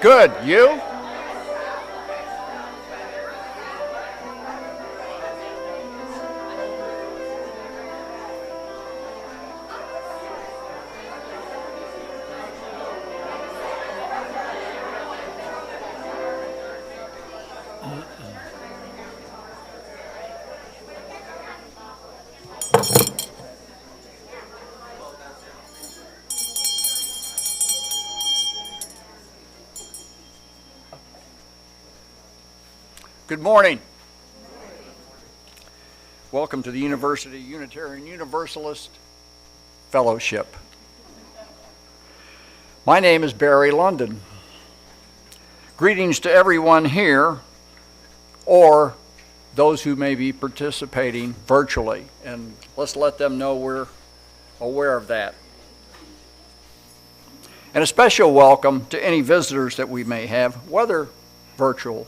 Good. You? Good morning. Welcome to the University Unitarian Universalist Fellowship. My name is Barry London. Greetings to everyone here or those who may be participating virtually, and let's let them know we're aware of that. And a special welcome to any visitors that we may have, whether virtual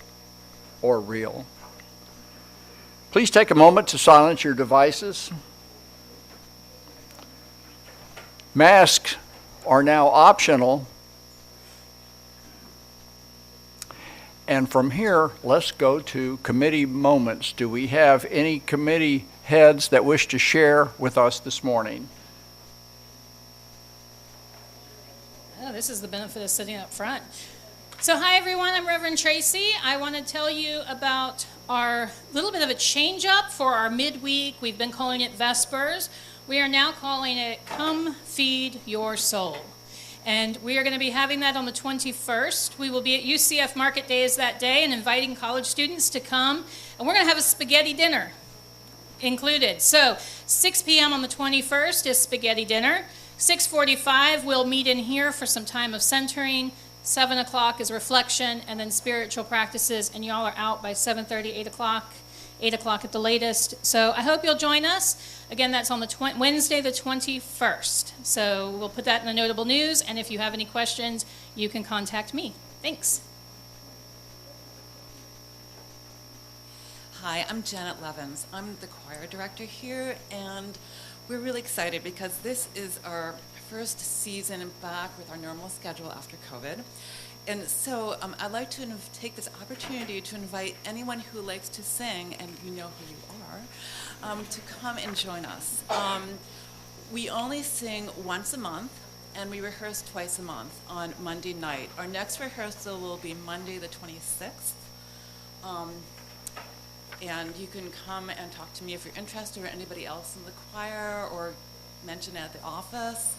or real. Please take a moment to silence your devices. Masks are now optional. And from here, let's go to committee moments. Do we have any committee heads that wish to share with us this morning? Oh, this is the benefit of sitting up front. So hi everyone, I'm Reverend Tracie. I want to tell you about our little bit of a change up for our midweek. We've been calling it Vespers. We are now calling it Come Feed Your Soul. And we are going to be having that on the 21st. We will be at UCF Market Days that day and inviting college students to come. And we're going to have a spaghetti dinner included. So 6 p.m. on the 21st is spaghetti dinner. 6:45 we'll meet in here for some time of centering. 7 o'clock is reflection, and then spiritual practices, and y'all are out by 7:30, 8 o'clock, 8 o'clock at the latest. So I hope you'll join us. Again, that's on the Wednesday the 21st. So we'll put that in the notable news, and if you have any questions, you can contact me. Thanks. Hi, I'm Janet Levins. I'm the choir director here, and we're really excited because this is our first season back with our normal schedule after COVID. And so I'd like to take this opportunity to invite anyone who likes to sing, and you know who you are, to come and join us. We only sing once a month, and we rehearse twice a month on Monday night. Our next rehearsal will be Monday the 26th. And you can come and talk to me if you're interested, or anybody else in the choir, or mention it at the office.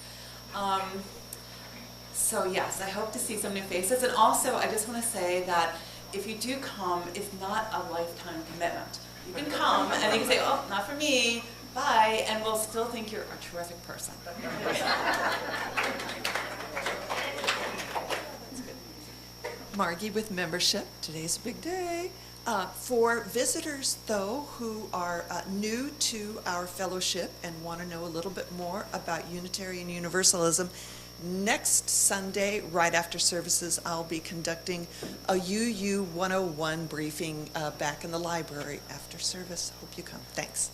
So yes, I hope to see some new faces. And also, I just want to say that if you do come, it's not a lifetime commitment. You can come and you can say, oh, not for me, bye, and we'll still think you're a terrific person. Margie with membership. Today's a big day. For visitors, though, who are new to our fellowship and want to know a little bit more about Unitarian Universalism, next Sunday, right after services, I'll be conducting a UU 101 briefing back in the library after service. Hope you come. Thanks.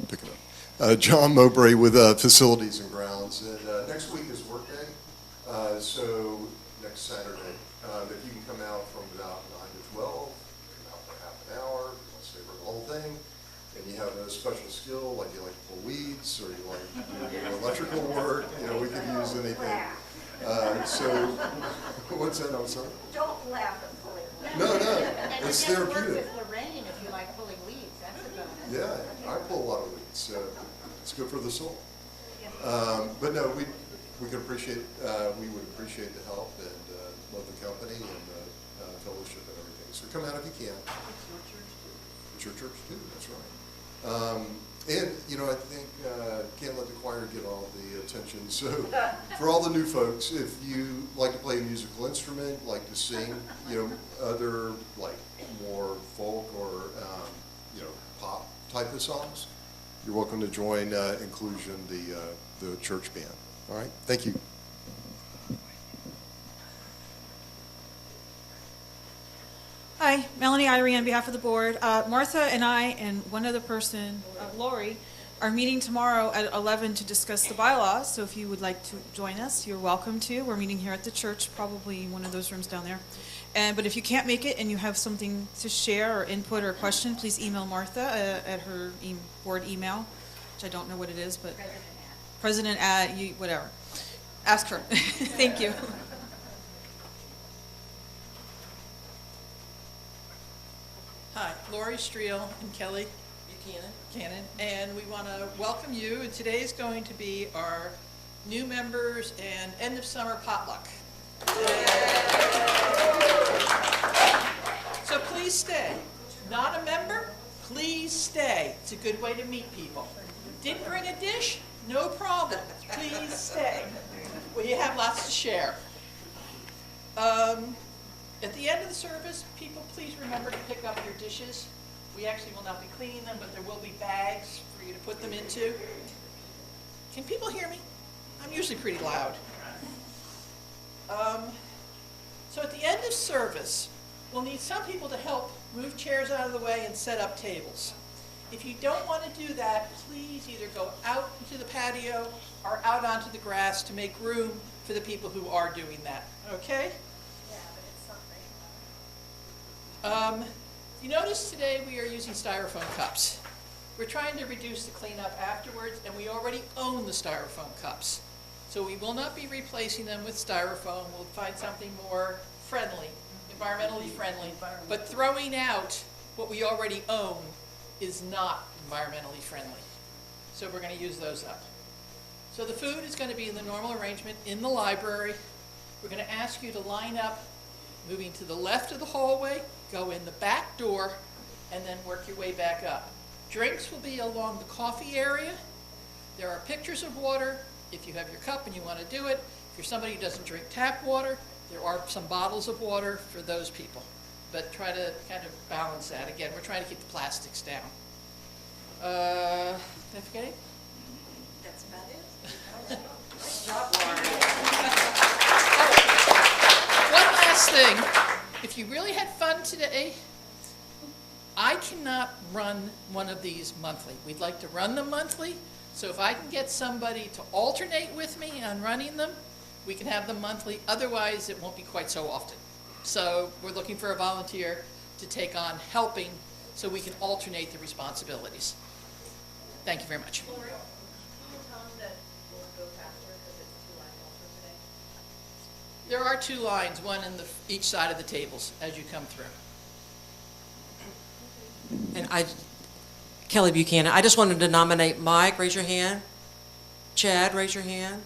Pick it up. John Mowbray with Facilities and Grounds. And next week is work day, so next Saturday. If you can come out from about 9 to 12, come out for half an hour, you want to stay for the whole thing, and you have a special skill, like you like to pull weeds, or you like to do electrical work, we could use anything. So, what's that? I'm sorry? Don't laugh at pulling weeds. No, And it's you get to therapeutic. work with Lorraine if you like pulling weeds. That's a bonus. Yeah, I pull a lot of weeds. It's good for the soul. But no, we would appreciate the help and love the company and fellowship and everything. So come out if you can. It's your church too. That's right. And I think can't let the choir get all the attention. So for all the new folks, if you like to play a musical instrument, like to sing, other like more folk or pop type of songs, you're welcome to join Inclusion, the church band. All right, thank you. Hi, Melanie Irie on behalf of the board. Martha and I and one other person, Lori, our meeting tomorrow at 11 to discuss the bylaws, so if you would like to join us, you're welcome to. We're meeting here at the church, probably one of those rooms down there. But if you can't make it and you have something to share or input or question, please email Martha at her board email, which I don't know what it is, but president at you, whatever. Ask her. Thank you. Hi, Lori Streel and Kelly Buchanan, and we want to welcome you. And today is going to be our new members and end of summer potluck. So please stay. Not a member? Please stay. It's a good way to meet people. Didn't bring a dish? No problem. Please stay. We have lots to share. At the end of the service, people, please remember to pick up your dishes. We actually will not be cleaning them, but there will be bags for you to put them into. Can people hear me? I'm usually pretty loud. So at the end of service, we'll need some people to help move chairs out of the way and set up tables. If you don't want to do that, please either go out into the patio or out onto the grass to make room for the people who are doing that, okay? You notice today we are using styrofoam cups. We're trying to reduce the cleanup afterwards, and we already own the styrofoam cups. So we will not be replacing them with styrofoam. We'll find something more friendly, environmentally friendly. But throwing out what we already own is not environmentally friendly. So we're going to use those up. So the food is going to be in the normal arrangement in the library. We're going to ask you to line up, moving to the left of the hallway, go in the back door, and then work your way back up. Drinks will be along the coffee area. There are pictures of water if you have your cup and you want to do it. If you're somebody who doesn't drink tap water, there are some bottles of water for those people. But try to kind of balance that. Again, we're trying to keep the plastics down. Did I forget it? That's about it. One last thing. If you really had fun today, I cannot run one of these monthly. We'd like to run them monthly, so if I can get somebody to alternate with me on running them, we can have them monthly. Otherwise, it won't be quite so often. So we're looking for a volunteer to take on helping so we can alternate the responsibilities. Thank you very much. There are 2 lines, one in each side of the tables as you come through. And Kelly Buchanan, I just wanted to nominate Mike, raise your hand. Chad, raise your hand.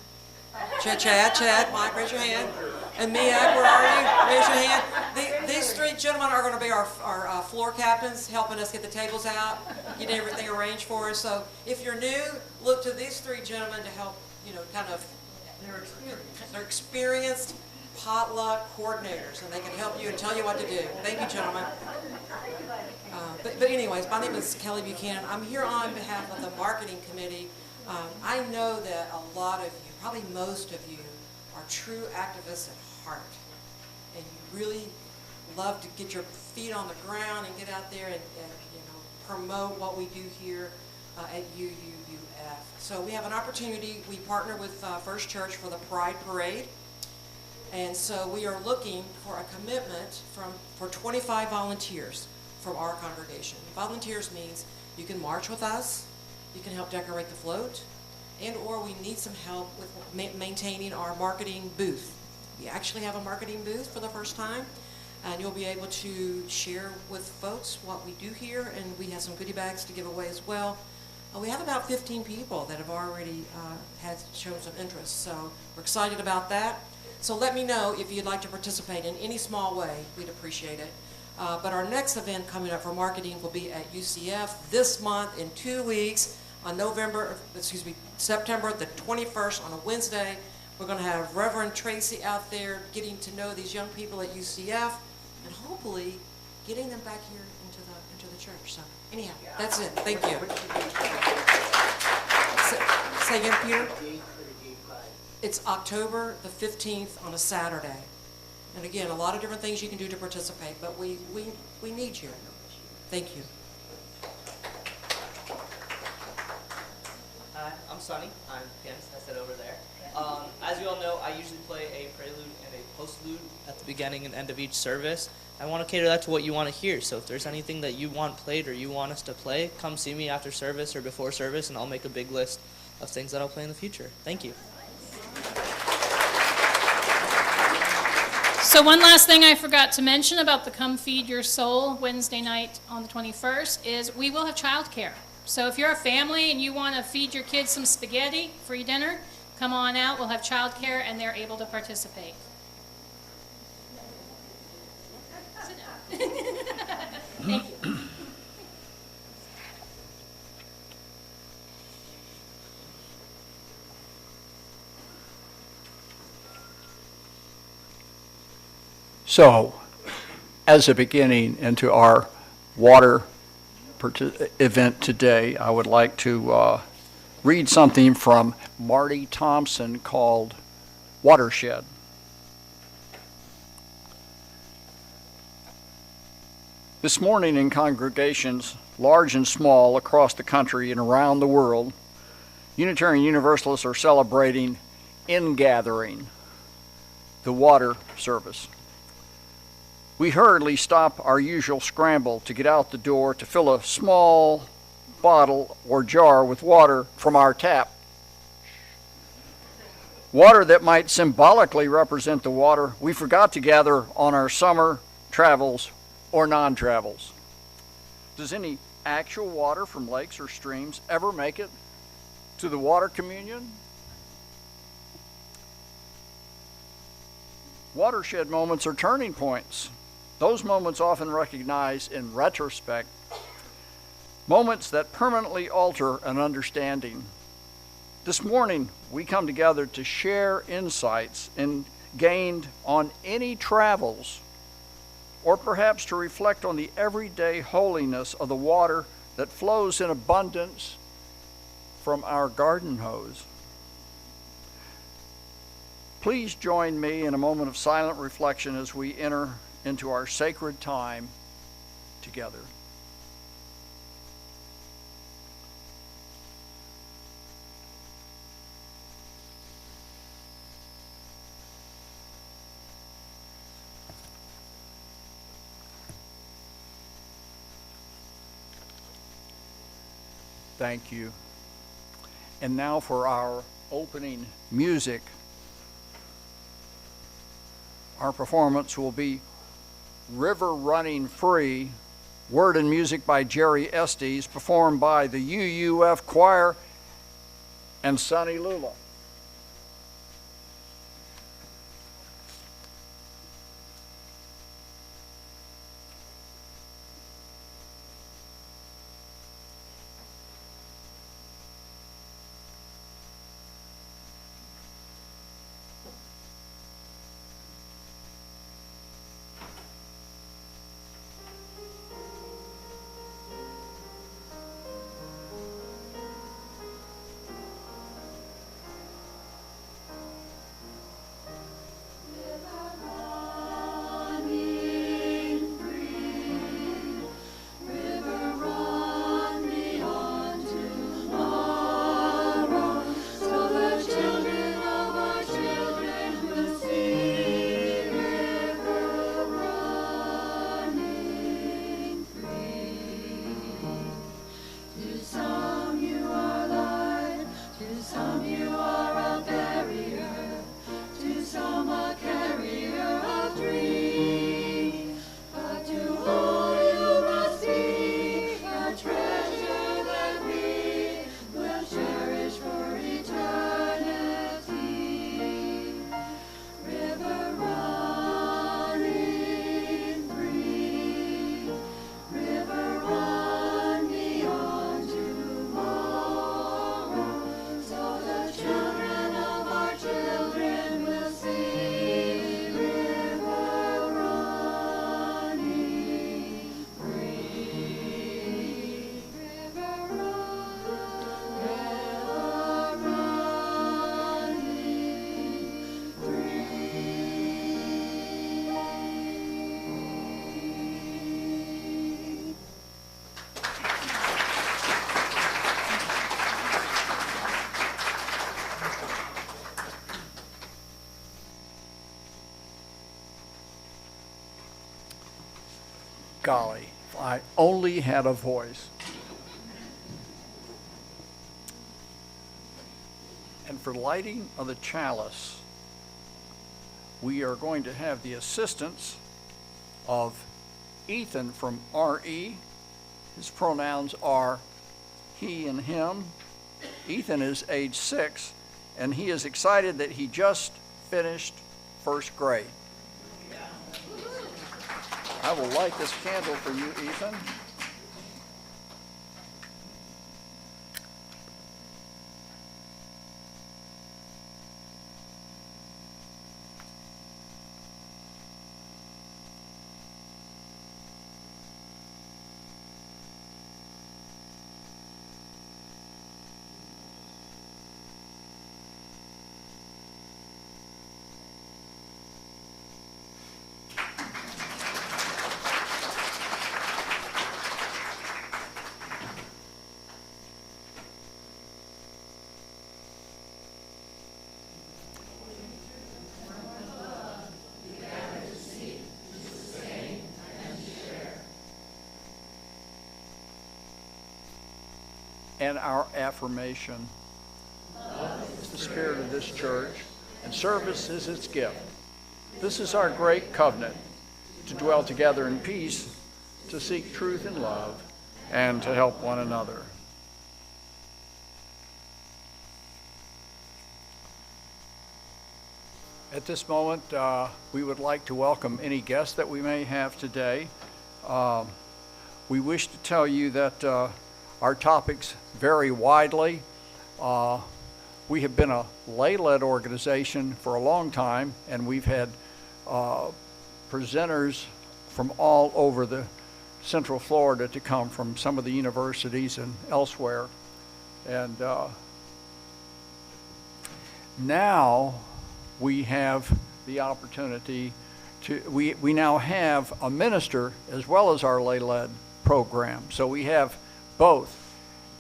Chad, Mike, raise your hand. And Mia, where are you? Raise your hand. These 3 gentlemen are going to be our floor captains, helping us get the tables out, getting everything arranged for us. So if you're new, look to these 3 gentlemen to help, kind of, they're experienced potluck coordinators, and they can help you and tell you what to do. Thank you, gentlemen. But anyways, my name is Kelly Buchanan. I'm here on behalf of the marketing committee. I know that a lot of you, probably most of you, are true activists at heart, and you really love to get your feet on the ground and get out there and promote what we do here at UUUF. So we have an opportunity. We partner with First Church for the Pride Parade. And so we are looking for a commitment for 25 volunteers from our congregation. Volunteers means you can march with us, you can help decorate the float, and or we need some help with maintaining our marketing booth. We actually have a marketing booth for the first time, and you'll be able to share with folks what we do here, and we have some goodie bags to give away as well. We have about 15 people that have already had shown some interest, so we're excited about that. So let me know if you'd like to participate in any small way. We'd appreciate it. But our next event coming up for marketing will be at UCF this month in 2 weeks on September the 21st on a Wednesday. We're going to have Reverend Tracie out there getting to know these young people at UCF and hopefully getting them back here into the church. So anyhow, that's it. Thank you. Say again, Peter? It's October the 15th on a Saturday. And again, a lot of different things you can do to participate, but we need you. Thank you. I'm Sonny. I'm the pianist. I said over there. As you all know, I usually play a prelude and a postlude at the beginning and end of each service. I want to cater that to what you want to hear. So if there's anything that you want played or you want us to play, come see me after service or before service, and I'll make a big list of things that I'll play in the future. Thank you. So one last thing I forgot to mention about the Come Feed Your Soul Wednesday night on the 21st is we will have childcare. So if you're a family and you want to feed your kids some spaghetti, free dinner, come on out. We'll have childcare and they're able to participate. Sit down. Thank you. So, as a beginning into our water event today, I would like to read something from Marty Thompson called Watershed. This morning in congregations, large and small, across the country and around the world, Unitarian Universalists are celebrating Ingathering, the water service. We hurriedly stop our usual scramble to get out the door to fill a small bottle or jar with water from our tap. Water that might symbolically represent the water we forgot to gather on our summer travels or non-travels. Does any actual water from lakes or streams ever make it to the water communion? Watershed moments are turning points. Those moments often recognized in retrospect, moments that permanently alter an understanding. This morning, we come together to share insights gained on any travels, or perhaps to reflect on the everyday holiness of the water that flows in abundance from our garden hose. Please join me in a moment of silent reflection as we enter into our sacred time together. Thank you. And now for our opening music. Our performance will be River Running Free, word and music by Jerry Estes, performed by the UUUF Choir and Sonny Lula. golly, if I only had a voice. And for lighting of the chalice, we are going to have the assistance of Ethan from RE. His pronouns are he and him. Ethan is age 6, and he is excited that he just finished first grade. I will light this candle for you, Ethan. And our affirmation. Love is the spirit of this church, and service is its gift. This is our great covenant, to dwell together in peace, to seek truth and love, and to help one another. At this moment, we would like to welcome any guests that we may have today. We wish to tell you that our topics vary widely. We have been a lay-led organization for a long time, and we've had presenters from all over the Central Florida to come from some of the universities and elsewhere. And now we have the opportunity to, we now have a minister as well as our lay-led program. So we have both.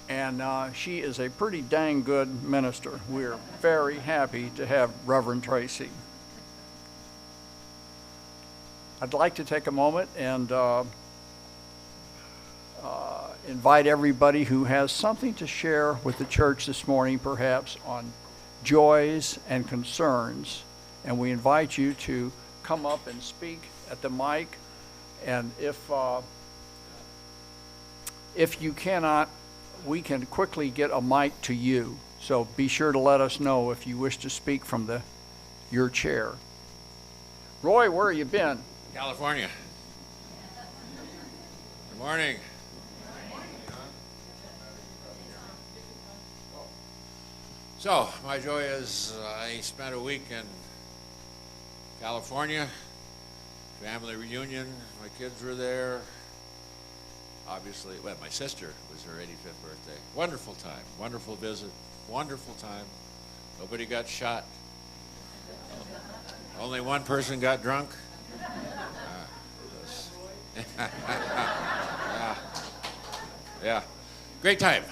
And she is a pretty dang good minister. We're very happy to have Reverend Tracie. I'd like to take a moment and invite everybody who has something to share with the church this morning, perhaps on joys and concerns. And we invite you to come up and speak at the mic. And if you cannot, we can quickly get a mic to you. So be sure to let us know if you wish to speak from your chair. Roy, where have you been? California. Good morning. So, my joy is I spent a week in California, family reunion, my kids were there. Obviously, well, my sister was her 85th birthday. Wonderful time, wonderful visit, wonderful time. Nobody got shot. Only one person got drunk. Yeah, great time.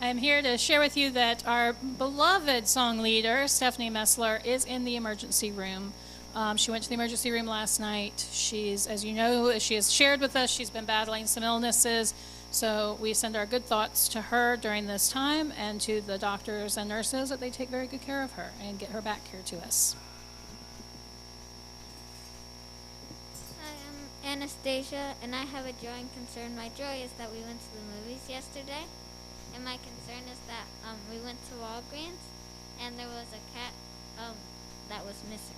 I'm here to share with you that our beloved song leader, Stephanie Messler, is in the emergency room. She went to the emergency room last night. She's, as you know, she has shared with us, she's been battling some illnesses. So we send our good thoughts to her during this time and to the doctors and nurses that they take very good care of her and get her back here to us. Hi, I'm Anastasia, and I have a joy and concern. My joy is that we went to the movies yesterday, and my concern is that we went to Walgreens, and there was a cat that was missing.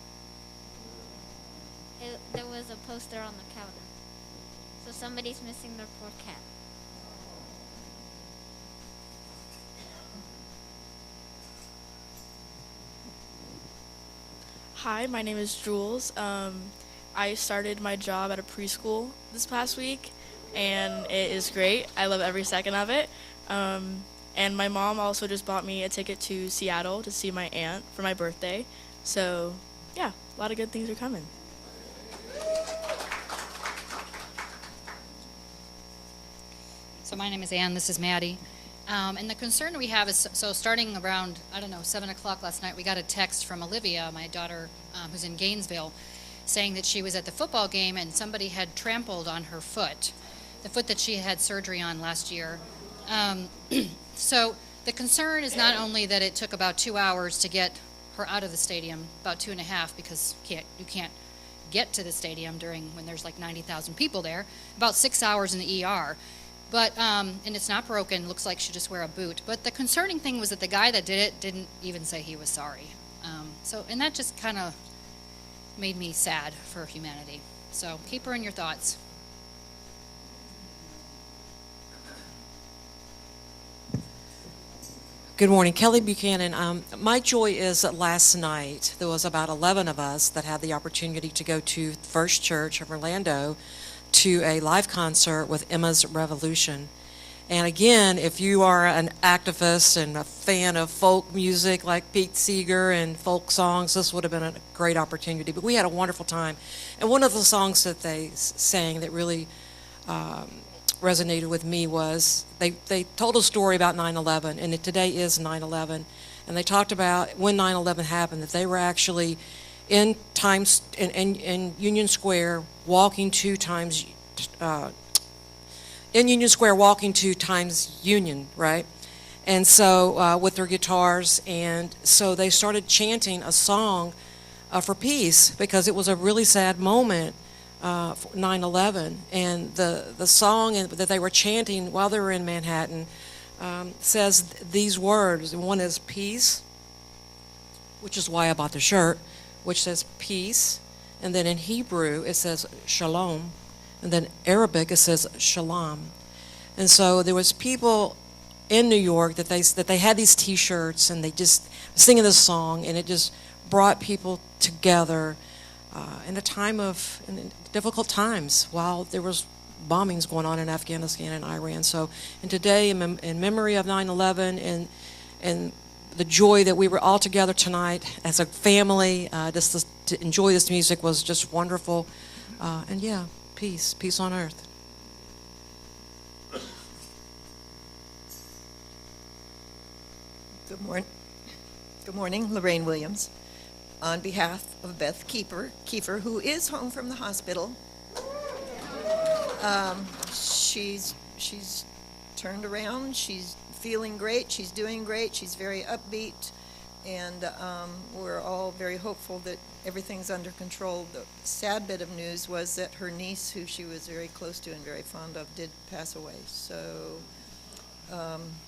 There was a poster on the counter. So somebody's missing their poor cat. Hi, my name is Jules. I started my job at a preschool this past week, and it is great. I love every second of it. And my mom also just bought me a ticket to Seattle to see my aunt for my birthday. So, yeah, a lot of good things are coming. So my name is Ann, this is Maddie. And the concern we have is, so starting around, 7 o'clock last night, we got a text from Olivia, my daughter, who's in Gainesville, saying that she was at the football game and somebody had trampled on her foot, the foot that she had surgery on last year. So the concern is not only that it took about 2 hours to get her out of the stadium, about 2.5, because you can't get to the stadium when there's like 90,000 people there, about 6 hours in the ER. But, and it's not broken, looks like she just wear a boot. But the concerning thing was that the guy that did it didn't even say he was sorry. And that just kind of made me sad for humanity. So keep her in your thoughts. Good morning, Kelly Buchanan. My joy is that last night there was about 11 of us that had the opportunity to go to First Church of Orlando to a live concert with Emma's Revolution. And again, if you are an activist and a fan of folk music like Pete Seeger and folk songs, this would have been a great opportunity. But we had a wonderful time. And one of the songs that they sang that really resonated with me was they told a story about 9/11, and today is 9/11. And they talked about when 9/11 happened, that they were actually in Union Square walking to Times Union, right? And so with their guitars, and so they started chanting a song for peace, because it was a really sad moment for 9/11. And the song that they were chanting while they were in Manhattan says these words. One is peace, which is why I bought the shirt, which says peace. And then in Hebrew it says shalom. And then Arabic it says shalom. And so there was people in New York that they had these T-shirts, and they just singing this song, and it just brought people together in a time of in difficult times while there was bombings going on in Afghanistan and Iran. So, and today, in memory of 9/11 and the joy that we were all together tonight as a family, just to enjoy this music was just wonderful. And yeah, peace on earth. Good morning, Lorraine Williams. On behalf of Beth Kiefer, who is home from the hospital, she's turned around. She's feeling great. She's doing great. She's very upbeat, and we're all very hopeful that everything's under control. The sad bit of news was that her niece, who she was very close to and very fond of, did pass away. So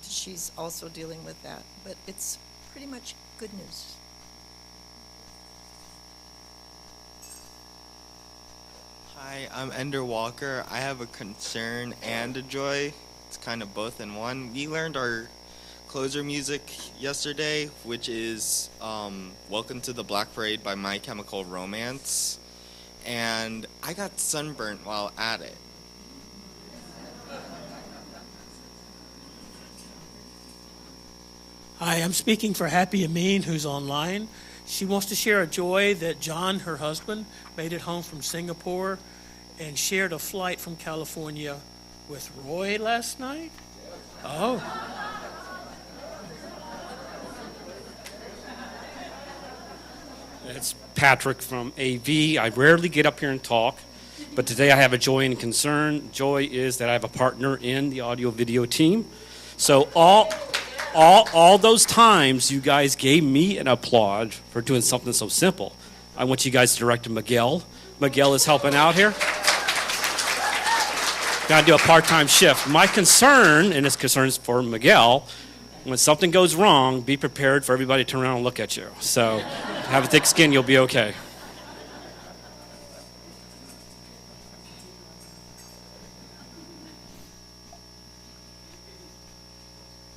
she's also dealing with that, but it's pretty much good news. Hi, I'm Ender Walker. I have a concern and a joy. It's kind of both in one. We learned our closer music yesterday, which is Welcome to the Black Parade by My Chemical Romance. And I got sunburnt while at it. Hi, I'm speaking for Happy Amin, who's online. She wants to share a joy that John, her husband, made it home from Singapore and shared a flight from California with Roy last night. Oh. It's Patrick from AV. I rarely get up here and talk, but today I have a joy and concern. Joy is that I have a partner in the audio-video team. So all those times you guys gave me an applaud for doing something so simple, I want you guys to direct to Miguel. Miguel is helping out here. Got to do a part-time shift. My concern, and this concern is for Miguel, when something goes wrong, be prepared for everybody to turn around and look at you. So have a thick skin, you'll be okay.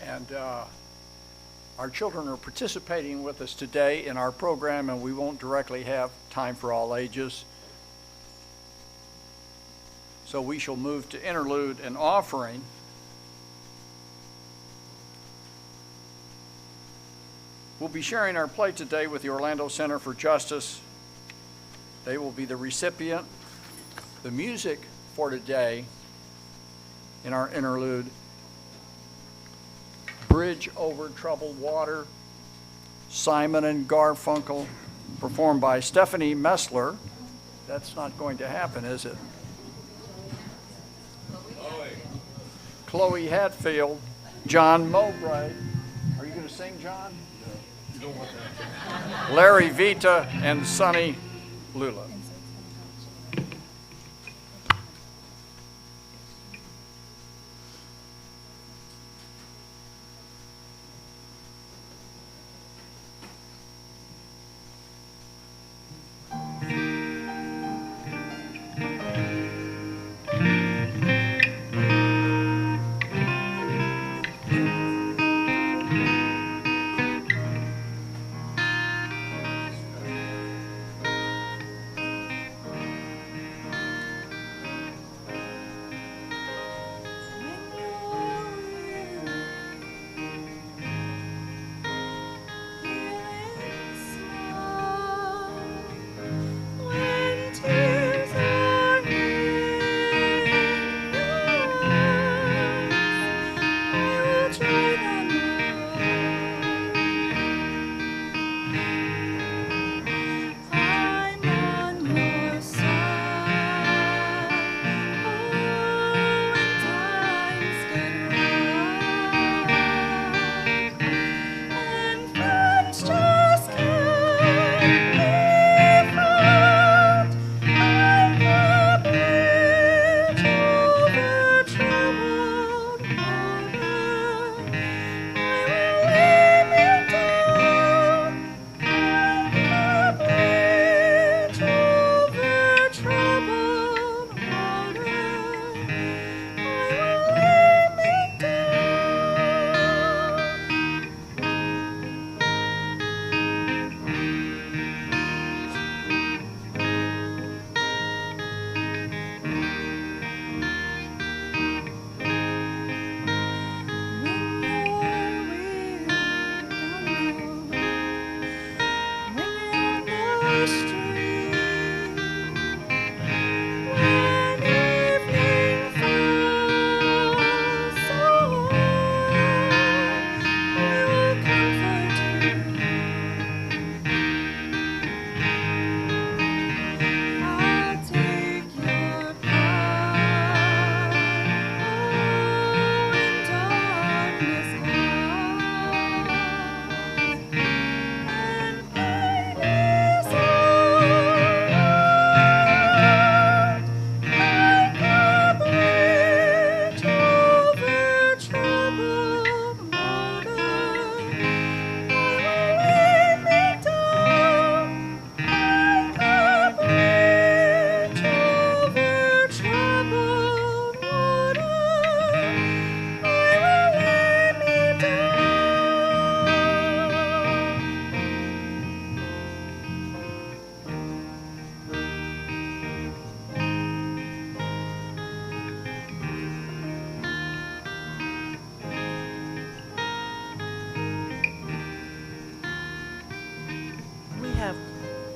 And our children are participating with us today in our program, and we won't directly have time for all ages. So we shall move to interlude and offering. We'll be sharing our plate today with the Orlando Center for Justice. They will be the recipient. The music for today in our interlude Bridge Over Troubled Water, Simon and Garfunkel, performed by Stephanie Messler. That's not going to happen, is it? Chloe Hatfield, John Mowbray. Are you going to sing, John? You don't want that. Larry Vita and Sonny Lula.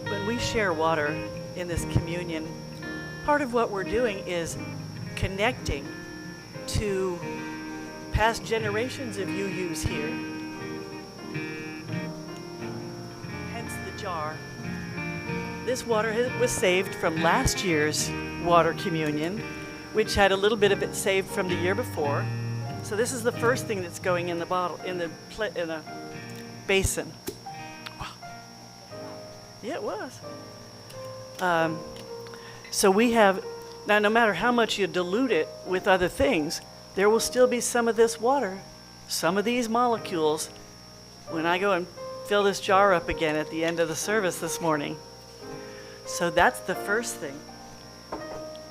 When we share water in this communion, part of what we're doing is connecting to past generations of UUs here. Hence the jar. This water was saved from last year's water communion, which had a little bit of it saved from the year before. So this is the first thing that's going in the bottle, in the basin. Yeah, it was. So we have, now no matter how much you dilute it with other things, there will still be some of this water, some of these molecules, when I go and fill this jar up again at the end of the service this morning. So that's the first thing.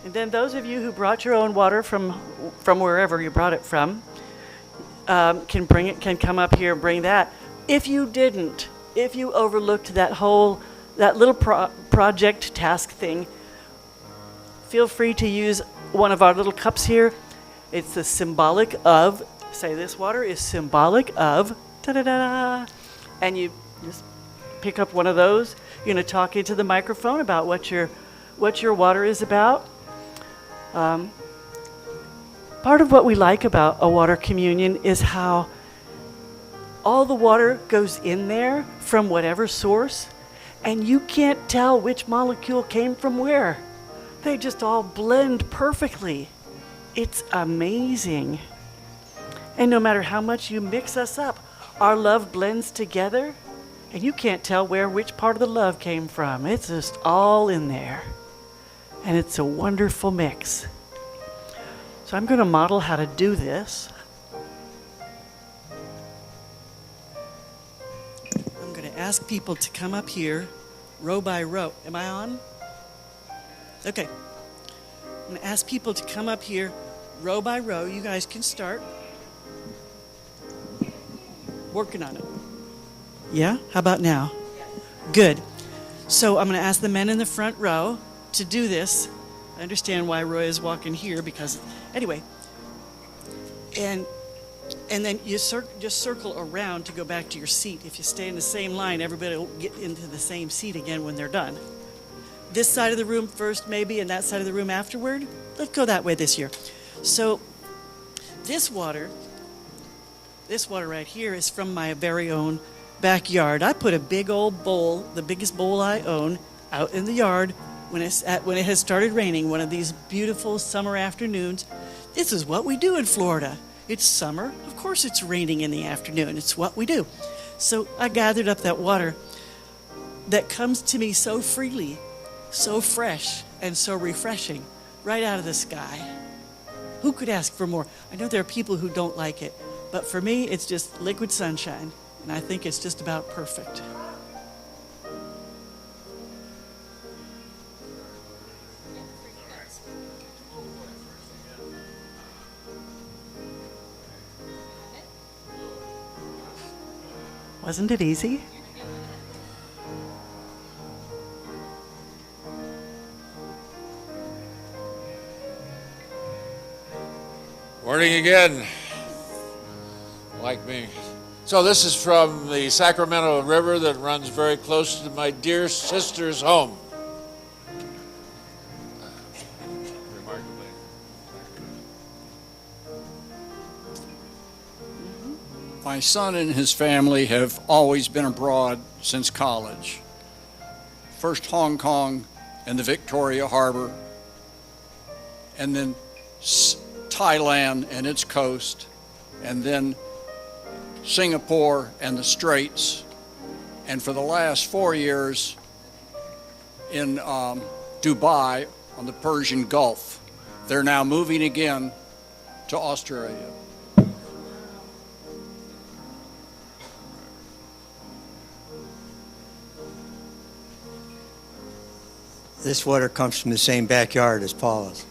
And then those of you who brought your own water from wherever you brought it from, can come up here and bring that. If you didn't, if you overlooked that little project task thing, feel free to use one of our little cups here. It's the symbolic of, say this water is symbolic of, da-da-da-da, and you just pick up one of those. You're going to talk into the microphone about what your water is about. Part of what we like about a water communion is how all the water goes in there from whatever source, and you can't tell which molecule came from where. They just all blend perfectly. It's amazing. And no matter how much you mix us up, our love blends together, and you can't tell where which part of the love came from. It's just all in there. And it's a wonderful mix. So I'm going to model how to do this. I'm going to ask people to come up here row by row. Am I on? Okay. I'm going to ask people to come up here row by row. You guys can start working on it. Yeah? How about now? Good. So I'm going to ask the men in the front row to do this. I understand why Roy is walking here because, anyway. And then you just circle around to go back to your seat. If you stay in the same line, everybody will get into the same seat again when they're done. This side of the room first maybe, and that side of the room afterward. Let's go that way this year. So this water right here is from my very own backyard. I put a big old bowl, the biggest bowl I own, out in the yard when it has started raining, one of these beautiful summer afternoons. This is what we do in Florida. It's summer. Of course it's raining in the afternoon. It's what we do. So I gathered up that water that comes to me so freely, so fresh, and so refreshing, right out of the sky. Who could ask for more? I know there are people who don't like it, but for me, it's just liquid sunshine, and I think it's just about perfect. Wasn't it easy? Morning again. Like me. So this is from the Sacramento River that runs very close to my dear sister's home. Remarkably. My son and his family have always been abroad since college. First Hong Kong and the Victoria Harbor, and then Thailand and its coast, and then Singapore and the Straits, and for the last 4 years in Dubai on the Persian Gulf. They're now moving again to Australia. This water comes from the same backyard as Paula's.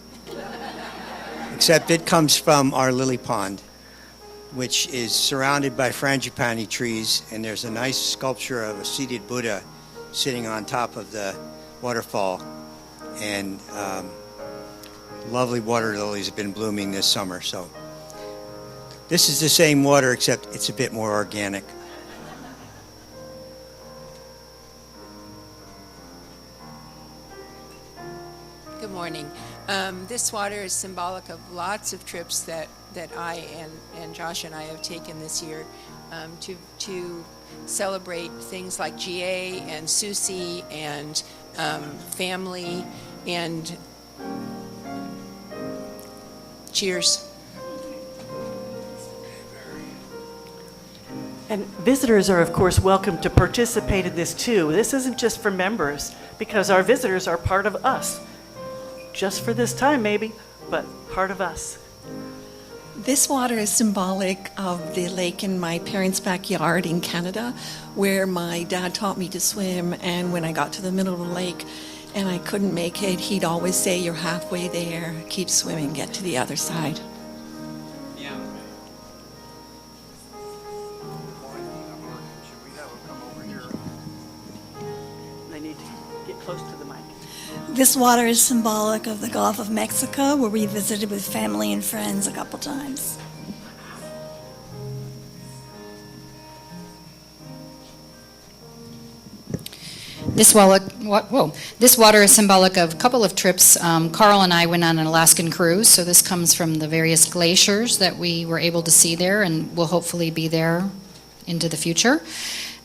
Except it comes from our lily pond, which is surrounded by frangipani trees, and there's a nice sculpture of a seated Buddha sitting on top of the waterfall. And lovely water lilies have been blooming this summer. So this is the same water, except it's a bit more organic. Good morning. This water is symbolic of lots of trips that I and Josh and I have taken this year to celebrate things like GA and Susie and family and cheers. And visitors are, of course, welcome to participate in this too. This isn't just for members, because our visitors are part of us. Just for this time, maybe, but part of us. This water is symbolic of the lake in my parents' backyard in Canada, where my dad taught me to swim, and when I got to the middle of the lake and I couldn't make it, he'd always say, "You're halfway there, keep swimming, get to the other side." They need to get close to the mic. This water is symbolic of the Gulf of Mexico, where we visited with family and friends a couple times. This water is symbolic of a couple of trips. Carl and I went on an Alaskan cruise, so this comes from the various glaciers that we were able to see there and will hopefully be there into the future.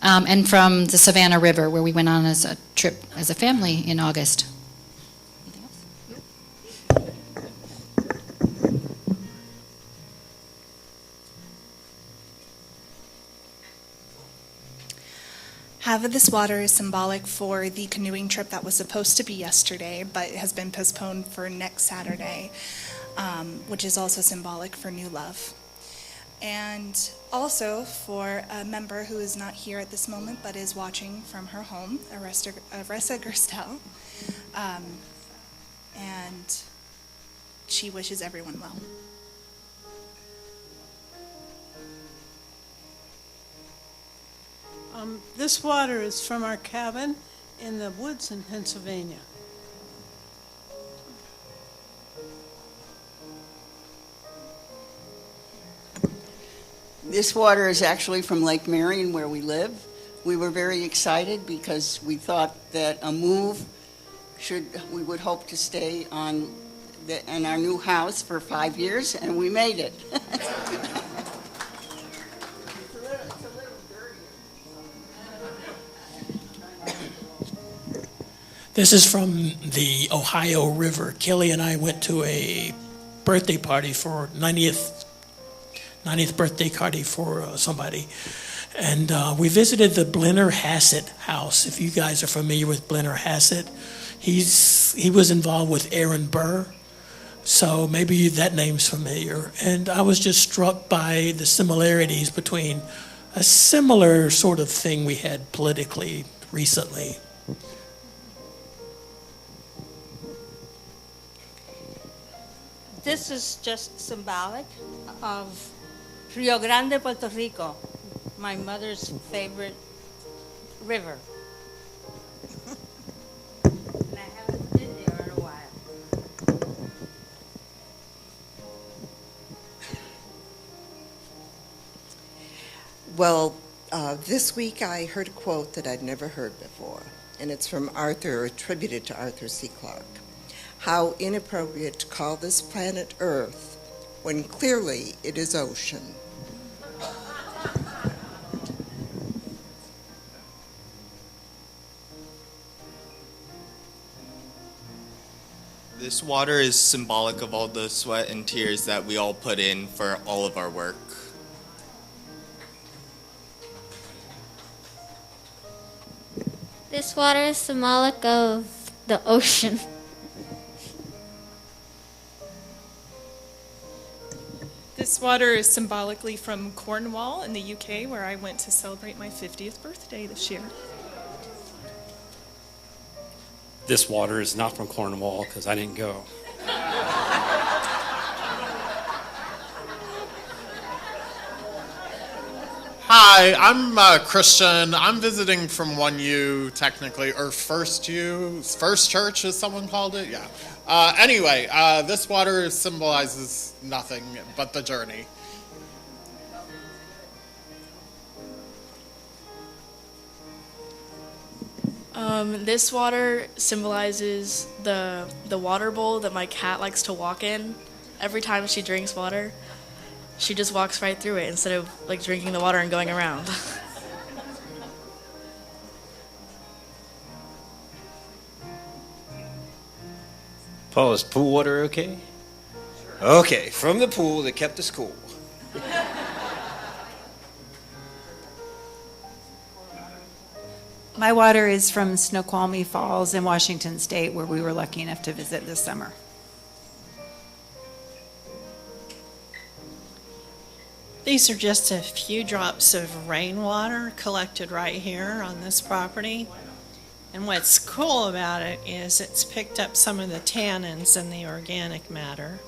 And from the Savannah River, where we went on as a trip as a family in August. Half of this water is symbolic for the canoeing trip that was supposed to be yesterday, but it has been postponed for next Saturday, which is also symbolic for new love. And also for a member who is not here at this moment, but is watching from her home, Aressa Gerstel, and she wishes everyone well. This water is from our cabin in the woods in Pennsylvania. This water is actually from Lake Marion, where we live. We were very excited because we thought that a move we would hope to stay in our new house for 5 years, and we made it. This is from the Ohio River. Kelly and I went to a birthday party for 90th birthday party for somebody. And we visited the Blenner Hassett house. If you guys are familiar with Blenner Hassett, he was involved with Aaron Burr. So maybe that name's familiar. And I was just struck by the similarities between a similar sort of thing we had politically recently. This is just symbolic of Rio Grande, Puerto Rico, my mother's favorite river. And I haven't been there in a while. Well, this week I heard a quote that I'd never heard before, and it's from Arthur, attributed to Arthur C. Clarke. How inappropriate to call this planet Earth when clearly it is ocean. This water is symbolic of all the sweat and tears that we all put in for all of our work. This water is symbolic of the ocean. This water is symbolically from Cornwall in the UK, where I went to celebrate my 50th birthday this year. This water is not from Cornwall because I didn't go. Hi, I'm Christian. I'm visiting from 1U, technically, or First Church, as someone called it. Yeah. Anyway, this water symbolizes nothing but the journey. This water symbolizes the water bowl that my cat likes to walk in. Every time she drinks water, she just walks right through it instead of like drinking the water and going around. Paul, is pool water okay? Okay, from the pool that kept us cool. My water is from Snoqualmie Falls in Washington State, where we were lucky enough to visit this summer. These are just a few drops of rainwater collected right here on this property. And what's cool about it is it's picked up some of the tannins and the organic matter.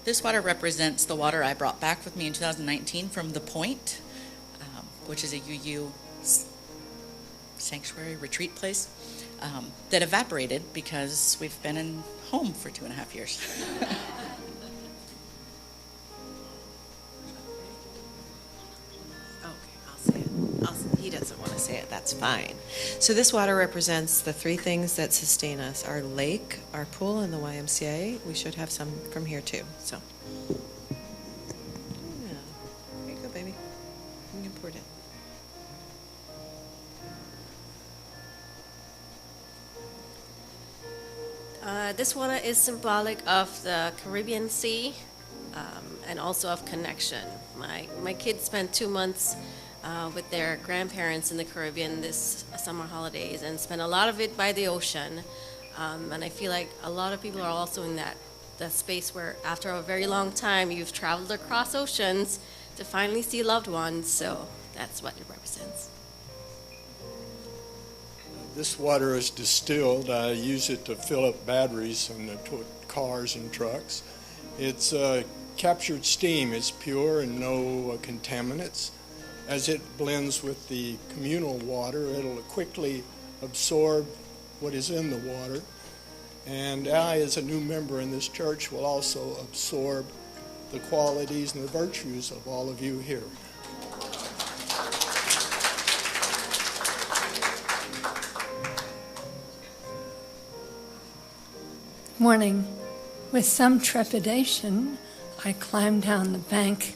This water represents the water I brought back with me in 2019 from The Point, which is a UU sanctuary retreat place, that evaporated because we've been in home for 2.5 years. He doesn't want to say it, that's that's fine. So this water represents the three things that sustain us: our lake, our pool, and the YMCA. We should have some from here too, so. Yeah. There you go, baby. You can pour it in. This water is symbolic of the Caribbean Sea and also of connection. My kids spent 2 months with their grandparents in the Caribbean this summer holidays and spent a lot of it by the ocean. And I feel like a lot of people are also in that space where after a very long time you've traveled across oceans to finally see loved ones. So that's what it represents. This water is distilled. I use it to fill up batteries in the cars and trucks. It's captured steam. It's pure and no contaminants. As it blends with the communal water, it'll quickly absorb what is in the water. And I, as a new member in this church, will also absorb the qualities and the virtues of all of you here. Morning. With some trepidation, I climbed down the bank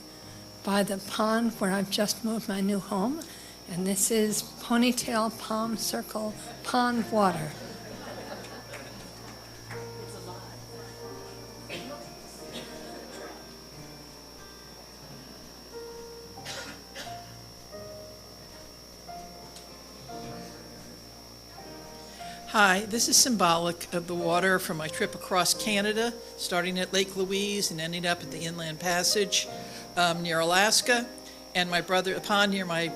by the pond where I've just moved my new home, and this is Ponytail Palm Circle pond water. Hi, this is symbolic of the water from my trip across Canada, starting at Lake Louise and ending up at the Inland Passage near Alaska, and a pond near my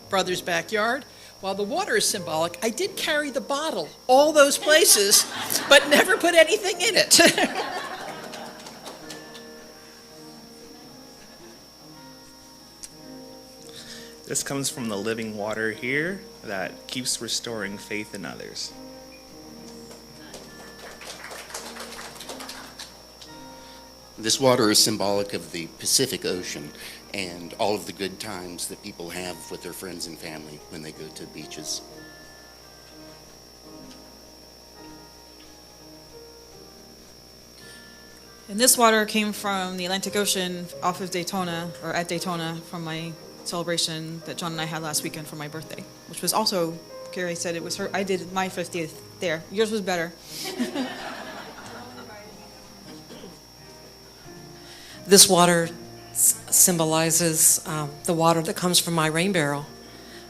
brother's backyard. While the water is symbolic, I did carry the bottle all those places, but never put anything in it. This comes from the living water here that keeps restoring faith in others. This water is symbolic of the Pacific Ocean and all of the good times that people have with their friends and family when they go to beaches. And this water came from the Atlantic Ocean off of Daytona, or at Daytona, from my celebration that John and I had last weekend for my birthday, which was also, Carrie said it was her, I did my 50th there. Yours was better. This water symbolizes the water that comes from my rain barrel.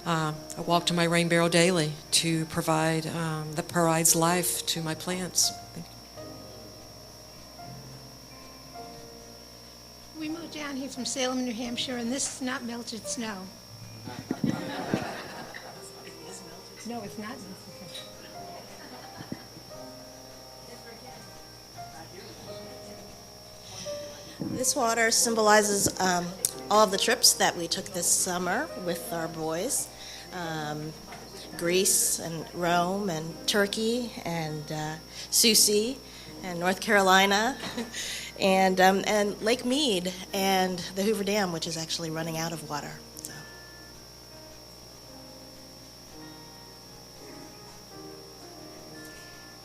I walk to my rain barrel daily to provide, that provides life to my plants. We moved down here from Salem, New Hampshire, and this is not melted snow. No, it's not. This water symbolizes all of the trips that we took this summer with our boys. Greece and Rome and Turkey and Susie and North Carolina and Lake Mead and the Hoover Dam, which is actually running out of water. So.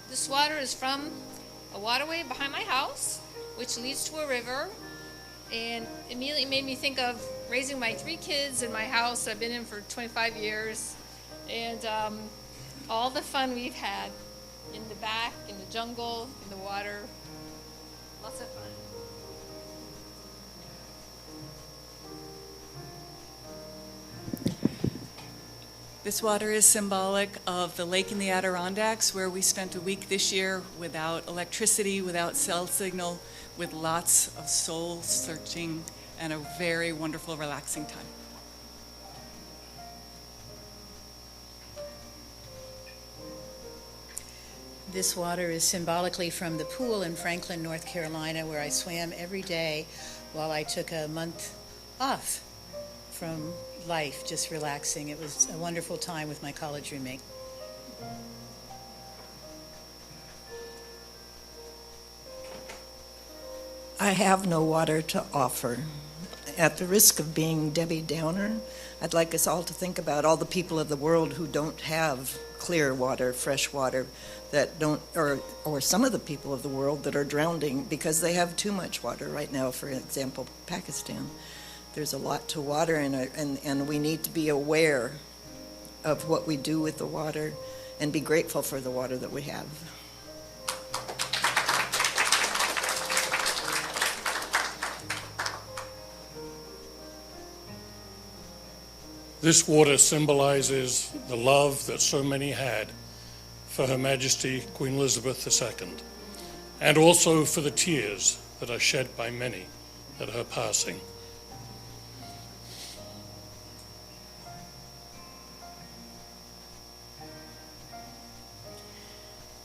This water is from a waterway behind my house, which leads to a river, and immediately made me think of raising my 3 kids in my house I've been in for 25 years, and all the fun we've had in the back, in the jungle, in the water. Lots of fun. This water is symbolic of the lake in the Adirondacks, where we spent a week this year without electricity, without cell signal, with lots of soul searching and a very wonderful, relaxing time. This water is symbolically from the pool in Franklin, North Carolina, where I swam every day while I took a month off from life, just relaxing. It was a wonderful time with my college roommate. I have no water to offer. At the risk of being Debbie Downer, I'd like us all to think about all the people of the world who don't have clear water, fresh water, that don't, or some of the people of the world that are drowning because they have too much water right now. For example, Pakistan. There's a lot to water, and we need to be aware of what we do with the water and be grateful for the water that we have. This water symbolizes the love that so many had for Her Majesty Queen Elizabeth II, and also for the tears that are shed by many at her passing.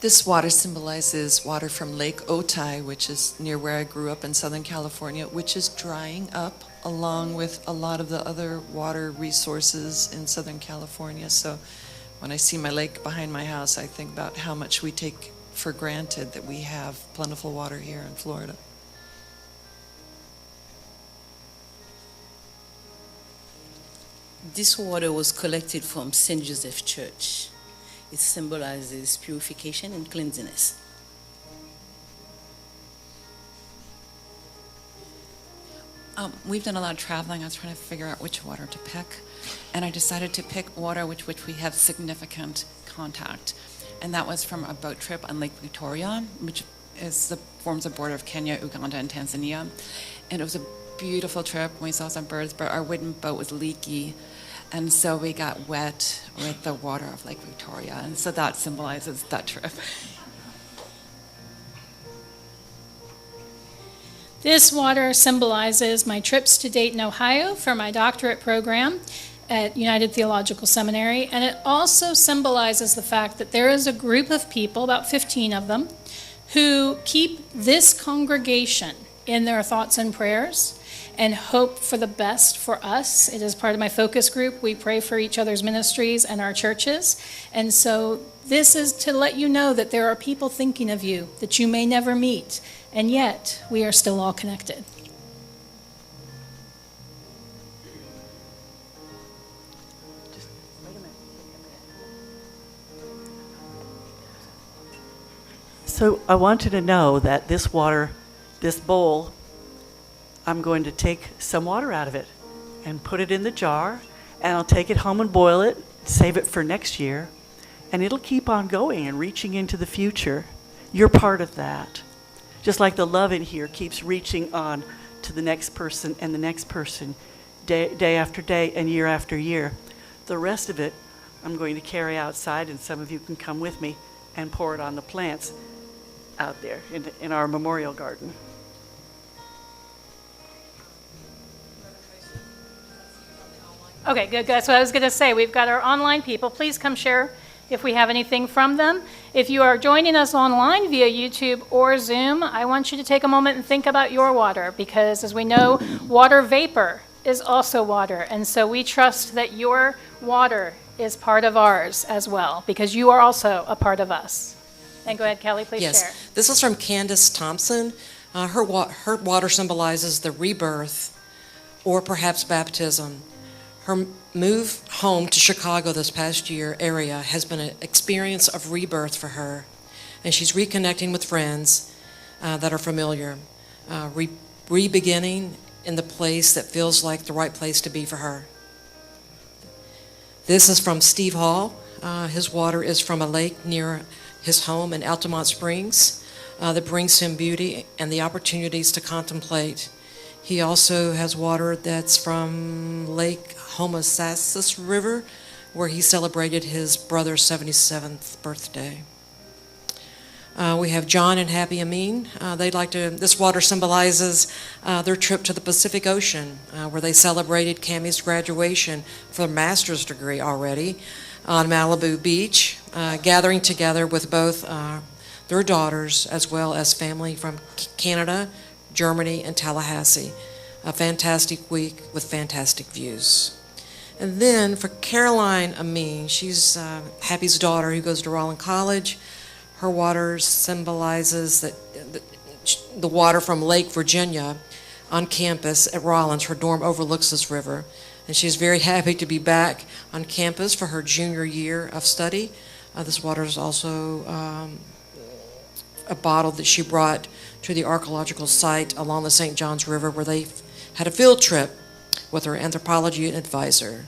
This water symbolizes water from Lake Otay, which is near where I grew up in Southern California, which is drying up along with a lot of the other water resources in Southern California. So when I see my lake behind my house, I think about how much we take for granted that we have plentiful water here in Florida. This water was collected from St. Joseph Church. It symbolizes purification and cleanliness. We've done a lot of traveling. I was trying to figure out which water to pick, and I decided to pick water which we have significant contact, and that was from a boat trip on Lake Victoria, which forms the border of Kenya, Uganda, and Tanzania. And it was a beautiful trip. We saw some birds, but our wooden boat was leaky, and so we got wet with the water of Lake Victoria, and so that symbolizes that trip. This water symbolizes my trips to Dayton, Ohio for my doctorate program at United Theological Seminary, and it also symbolizes the fact that there is a group of people, about 15 of them, who keep this congregation in their thoughts and prayers and hope for the best for us. It is part of my focus group. We pray for each other's ministries and our churches. And so this is to let you know that there are people thinking of you that you may never meet, and yet we are still all connected. So I want you to know that this water, this bowl, I'm going to take some water out of it and put it in the jar, and I'll take it home and boil it, save it for next year, and it'll keep on going and reaching into the future. You're part of that. Just like the love in here keeps reaching on to the next person and the next person, day after day and year after year. The rest of it I'm going to carry outside, and some of you can come with me and pour it on the plants out there in our memorial garden. Okay, good. That's what I was going to say. We've got our online people. Please come share if we have anything from them. If you are joining us online via YouTube or Zoom, I want you to take a moment and think about your water, because as we know, water vapor is also water. And so we trust that your water is part of ours as well, because you are also a part of us. And go ahead, Kelly, please share. Yes, this is from Candace Thompson. Her water symbolizes the rebirth or perhaps baptism. Her move home to Chicago this past year area has been an experience of rebirth for her, and she's reconnecting with friends that are familiar, re-beginning in the place that feels like the right place to be for her. This is from Steve Hall. His water is from a lake near his home in Altamont Springs that brings him beauty and the opportunities to contemplate. He also has water that's from Lake Homosassus River, where he celebrated his brother's 77th birthday. We have John and Happy Amin. This water symbolizes their trip to the Pacific Ocean, where they celebrated Cammie's graduation for a master's degree already on Malibu Beach, gathering together with both their daughters as well as family from Canada, Germany, and Tallahassee. A fantastic week with fantastic views. And then for Caroline Amin, she's Happy's daughter who goes to Rollin College. Her water symbolizes the water from Lake Virginia on campus at Rollins. Her dorm overlooks this river. and she's very happy to be back on campus for her junior year of study. This water is also a bottle that she brought to the archaeological site along the St. Johns River, where they had a field trip with her anthropology advisor.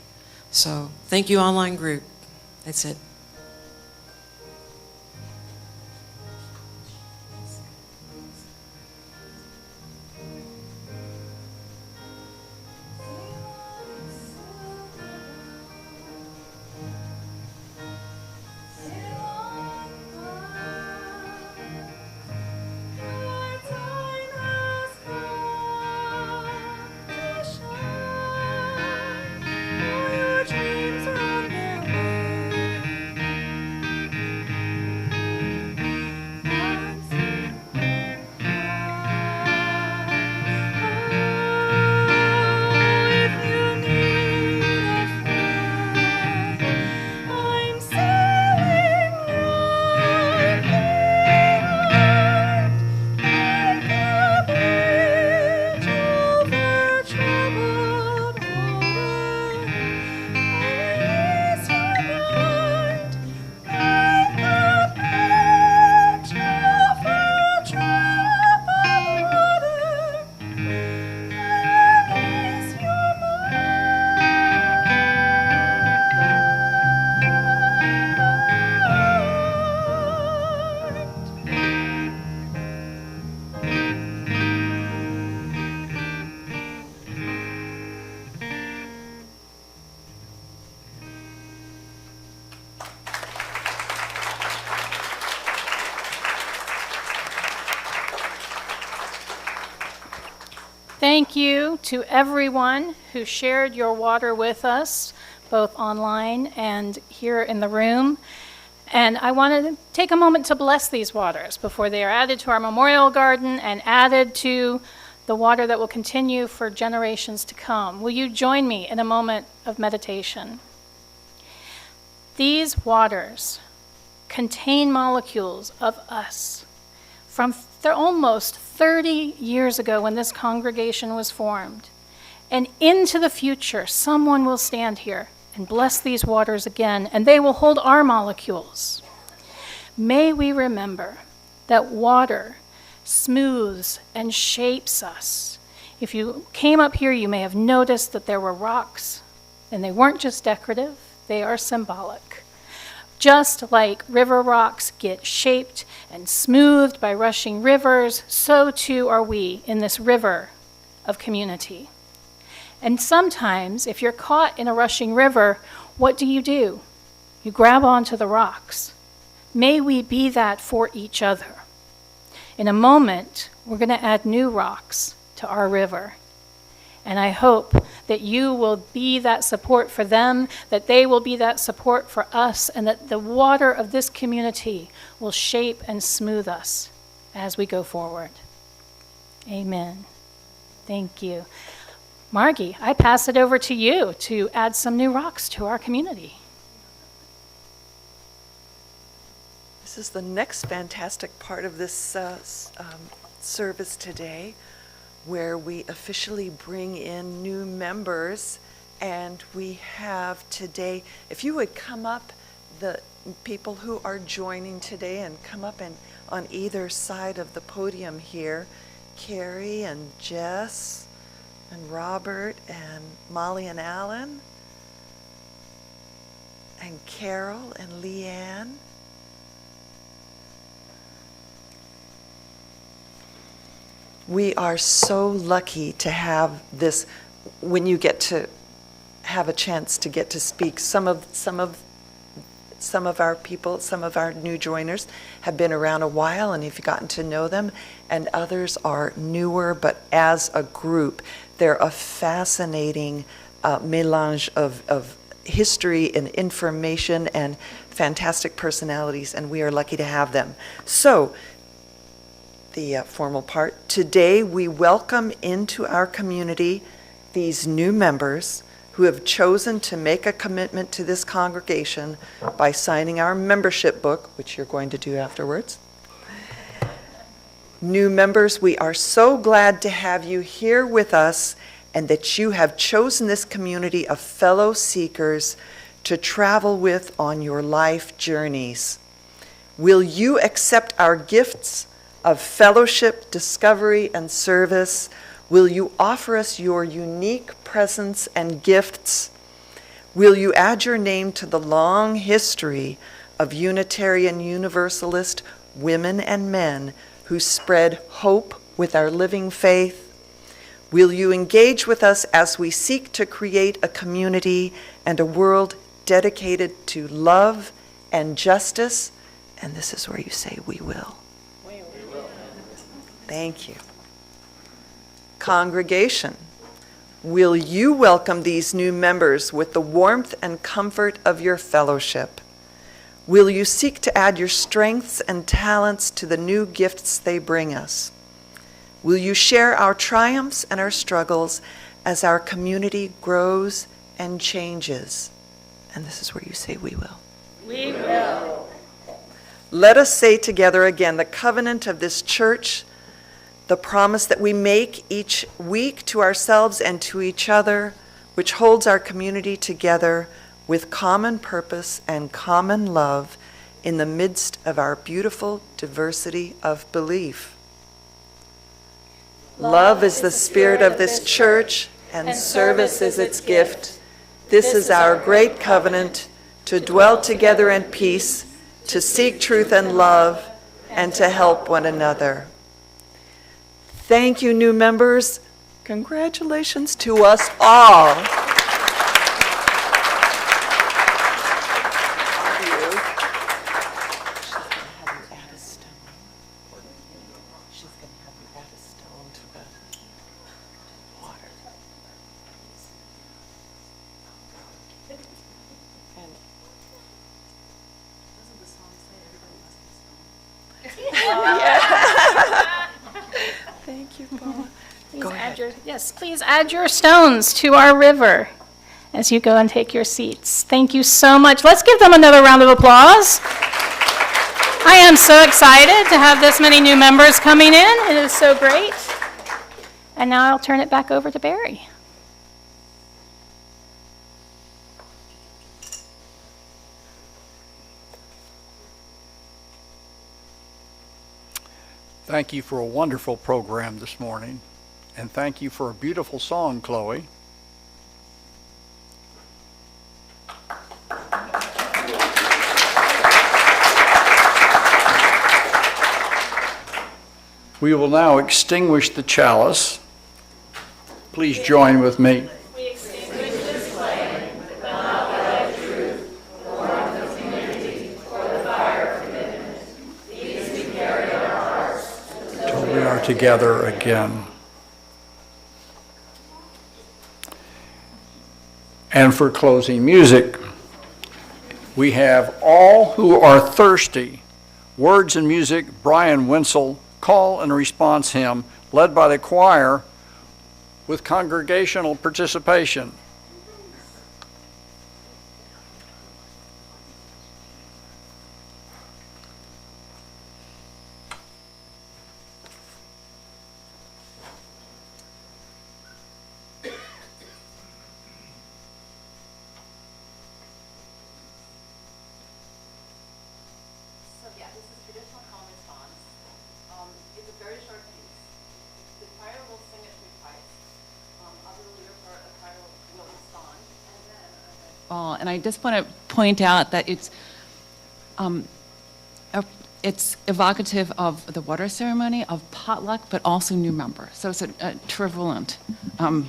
So thank you, online group. That's it. Thank you to everyone who shared your water with us, both online and here in the room. And I want to take a moment to bless these waters before they are added to our memorial garden and added to the water that will continue for generations to come. Will you join me in a moment of meditation? These waters contain molecules of us from almost 30 years ago when this congregation was formed. And into the future, someone will stand here and bless these waters again, and they will hold our molecules. May we remember that water smooths and shapes us. If you came up here, you may have noticed that there were rocks, and they weren't just decorative, they are symbolic. Just like river rocks get shaped and smoothed by rushing rivers, so too are we in this river of community. And sometimes, if you're caught in a rushing river, what do? You grab onto the rocks. May we be that for each other. In a moment, we're going to add new rocks to our river. And I hope that you will be that support for them, that they will be that support for us, and that the water of this community will shape and smooth us as we go forward. Amen. Thank you. Margie, I pass it over to you to add some new rocks to our community. This is the next fantastic part of this service today, where we officially bring in new members. And we have today, if you would come up, the people who are joining today, and come up and on either side of the podium here, Carrie and Jess and Robert and Molly and Alan and Carol and Leanne. We are so lucky to have this, when you get to have a chance to get to speak. Some of our people, some of our new joiners have been around a while and you've gotten to know them, and others are newer, but as a group, they're a fascinating melange of history and information and fantastic personalities, and we are lucky to have them. So, the formal part. Today we welcome into our community these new members who have chosen to make a commitment to this congregation by signing our membership book, which you're going to do afterwards. New members, we are so glad to have you here with us, and that you have chosen this community of fellow seekers to travel with on your life journeys. Will you accept our gifts of fellowship, discovery, and service? Will you offer us your unique presence and gifts? Will you add your name to the long history of Unitarian Universalist women and men who spread hope with our living faith? Will you engage with us as we seek to create a community and a world dedicated to love and justice? And this is where you say, we will. We will. Thank you. Congregation, will you welcome these new members with the warmth and comfort of your fellowship? Will you seek to add your strengths and talents to the new gifts they bring us? Will you share our triumphs and our struggles as our community grows and changes? And this is where you say, we will. We will. Let us say together again the covenant of this church, the promise that we make each week to ourselves and to each other, which holds our community together with common purpose and common love in the midst of our beautiful diversity of belief. Love is the spirit of this church, and service is its gift. This is our great covenant, to dwell together in peace, to seek truth and love, and to help one another. Thank you, new members. Congratulations to us all. Thank you, Paula. Please add your stones to our river as you go and take your seats. Thank you so much. Let's give them another round of applause. I am so excited to have this many new members coming in. It is so great. And now I'll turn it back over to Barry. Thank you for a wonderful program this morning, and thank you for a beautiful song, Chloe. We will now extinguish the chalice. Please join with me. Together again. And for closing music, we have All Who Are Thirsty, words and music, Brian Wenzel, call and response hymn, led by the choir with congregational participation. And I just want to point out that it's evocative of the water ceremony, of potluck, but also new member. So it's a trivalent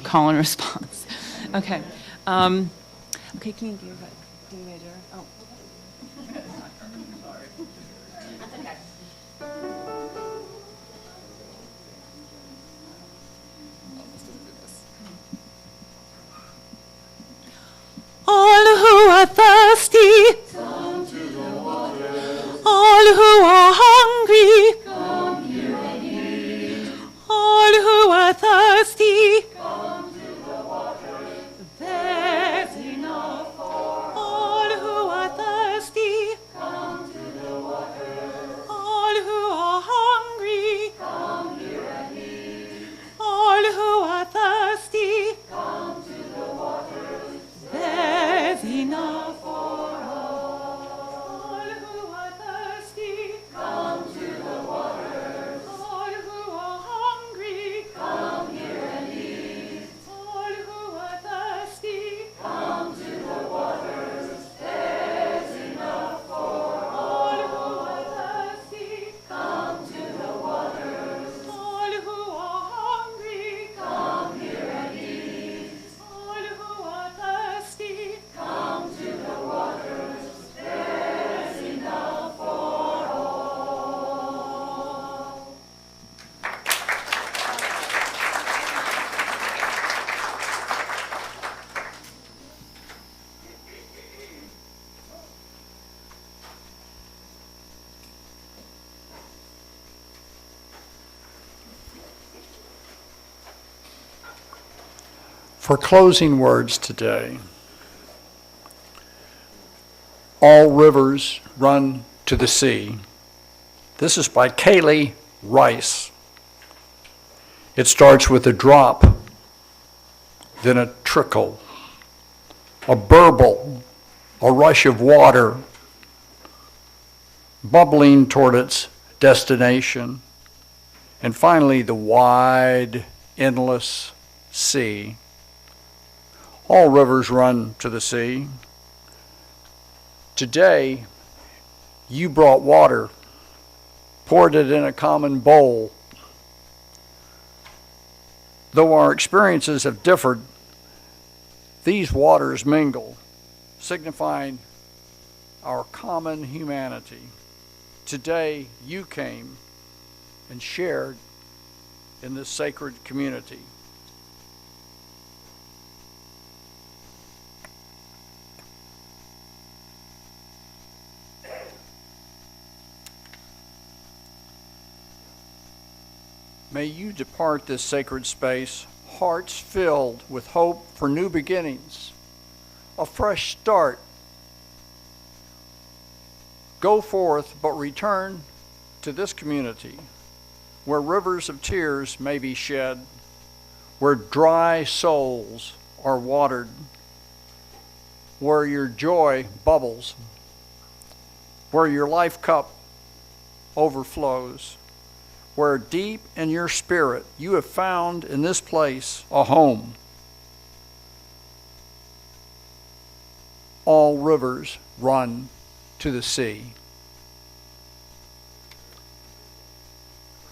call and response. Okay. Okay, can you give a D major? Oh. Sorry. That's okay. All who are thirsty, come to the water. All who are hungry, come here and eat. All who are thirsty, come to the water. There's enough for all who are thirsty. For closing words today, all rivers run to the sea. This is by Kaylee Rice. It starts with a drop, then a trickle, a burble, a rush of water, bubbling toward its destination, and finally the wide, endless sea. All rivers run to the sea. Today, you brought water, poured it in a common bowl. Though our experiences have differed, these waters mingle, signifying our common humanity. Today, you came and shared in this sacred community. May you depart this sacred space, hearts filled with hope for new beginnings, a fresh start. Go forth, but return to this community where rivers of tears may be shed, where dry souls are watered, where your joy bubbles, where your life cup overflows, where deep in your spirit you have found in this place a home. All rivers run to the sea.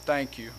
Thank you.